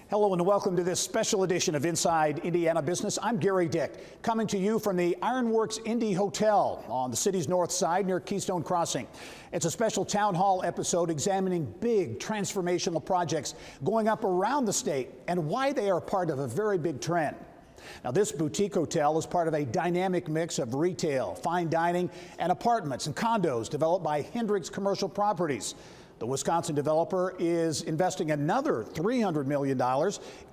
Hello and welcome to this special edition of Inside Indiana Business. I'm Gary Dick, coming to you from the Ironworks Indy Hotel on the city's north side near Keystone Crossing. It's a special town hall episode examining big transformational projects going up around the state and why they are part of a very big trend. Now, this boutique hotel is part of a dynamic mix of retail, fine dining, and apartments and condos developed by Hendricks Commercial Properties. The Wisconsin developer is investing another $300 million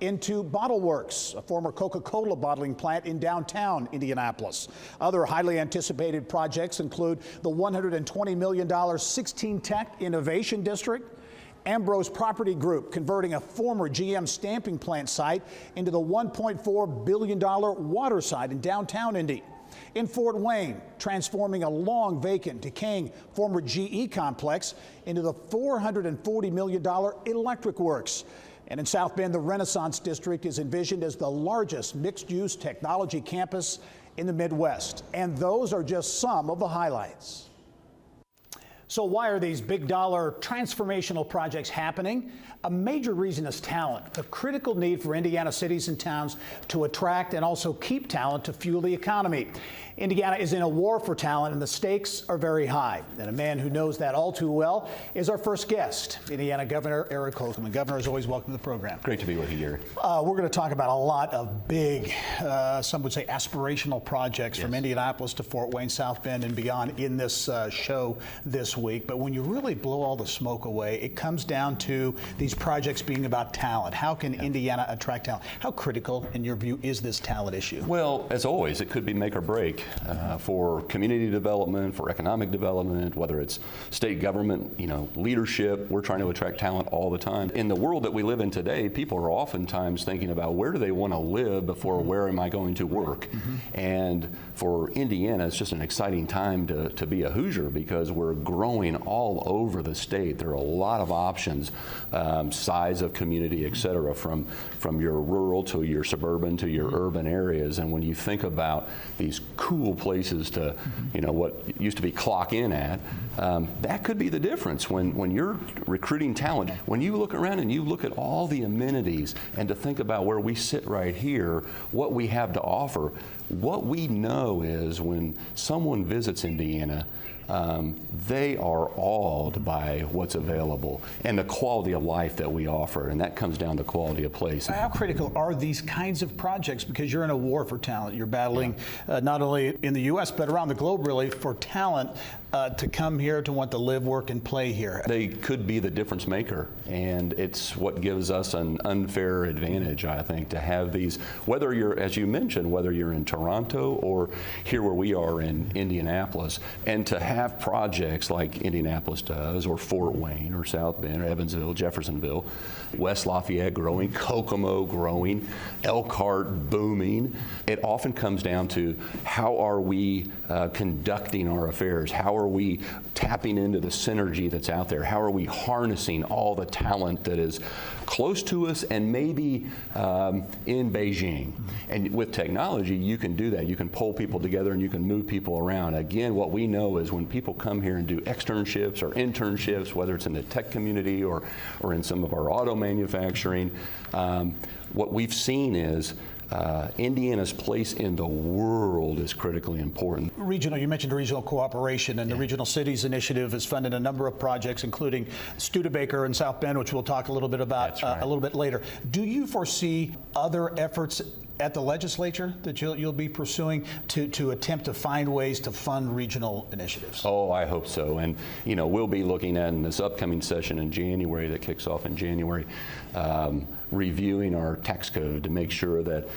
into Bottle Works, a former Coca-Cola bottling plant in downtown Indianapolis. Other highly anticipated projects include the $120 million 16 Tech Innovation District, Ambrose Property Group converting a former GM stamping plant site into the $1.4 billion water site in downtown Indy. In Fort Wayne, transforming a long vacant, decaying former GE complex into the $440 million Electric Works. And in South Bend, the Renaissance District is envisioned as the largest mixed-use technology campus in the Midwest. And those are just some of the highlights. So why are these big dollar transformational projects happening? A major reason is talent, the critical need for Indiana cities and towns to attract and also keep talent to fuel the economy. Indiana is in a war for talent and the stakes are very high. And a man who knows that all too well is our first guest, Indiana Governor Eric Holcomb. And Governor, as always, welcome to the program. Great to be with you, Gary. We're going to talk about a lot of big, some would say aspirational projects from Indianapolis to Fort Wayne, South Bend and beyond in this show this week. But when you really blow all the smoke away, it comes down to these projects being about talent. How can Indiana attract talent? How critical, in your view, is this talent issue? Well, as always, it could be make or break for community development, for economic development, whether it's state government, leadership. We're trying to attract talent all the time. In the world that we live in today, people are oftentimes thinking about where do they want to live before where am I going to work? And for Indiana, it's just an exciting time to be a Hoosier because we're growing all over the state. There are a lot of options, size of community, et cetera, from your rural to your suburban to your urban areas. And when you think about these cool places to, what used to be clock in at, that could be the difference when you're recruiting talent. When you look around and you look at all the amenities and to think about where we sit right here, what we have to offer, what we know is when someone visits Indiana, they are awed by what's available and the quality of life that we offer, and that comes down to quality of place. How critical are these kinds of projects? Because you're in a war for talent. You're battling not only in the U.S. but around the globe, really, for talent to come here, to want to live, work, and play here. They could be the difference maker, and it's what gives us an unfair advantage, I think, to have these, whether you're, as you mentioned, whether you're in Toronto or here where we are in Indianapolis, and to have projects like Indianapolis does, or Fort Wayne, or South Bend, or Evansville, Jeffersonville, West Lafayette growing, Kokomo growing, Elkhart booming. It often comes down to how are we conducting our affairs? How are we tapping into the synergy that's out there? How are we harnessing all the talent that is close to us and maybe in Beijing? And with technology, you can do that. You can pull people together and you can move people around. Again, what we know is when people come here and do externships or internships, whether it's in the tech community or in some of our auto manufacturing, what we've seen is Indiana's place in the world is critically important. Regional, you mentioned regional cooperation, and the Regional Cities Initiative has funded a number of projects, including Studebaker in South Bend, which we'll talk a little bit about a little bit later. Do you foresee other efforts at the legislature that you'll be pursuing to attempt to find ways to fund regional initiatives? Oh, I hope so. And, we'll be looking at in this upcoming session in January that kicks off in January, reviewing our tax code to make sure that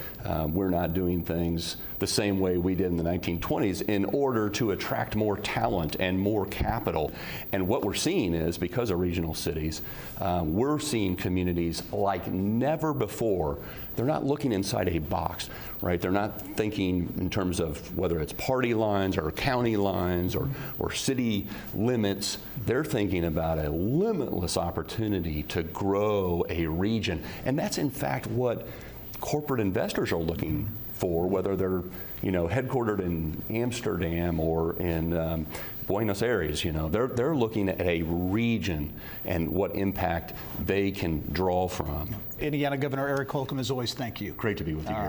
we're not doing things the same way we did in the 1920s in order to attract more talent and more capital. And what we're seeing is, because of regional cities, we're seeing communities like never before. They're not looking inside a box, right? They're not thinking in terms of whether it's party lines or county lines or city limits. They're thinking about a limitless opportunity to grow a region. And that's in fact what corporate investors are looking for, whether they're headquartered in Amsterdam or in Buenos Aires, you know, they're looking at a region and what impact they can draw from. Indiana Governor Eric Holcomb, as always, thank you. Great to be with you here.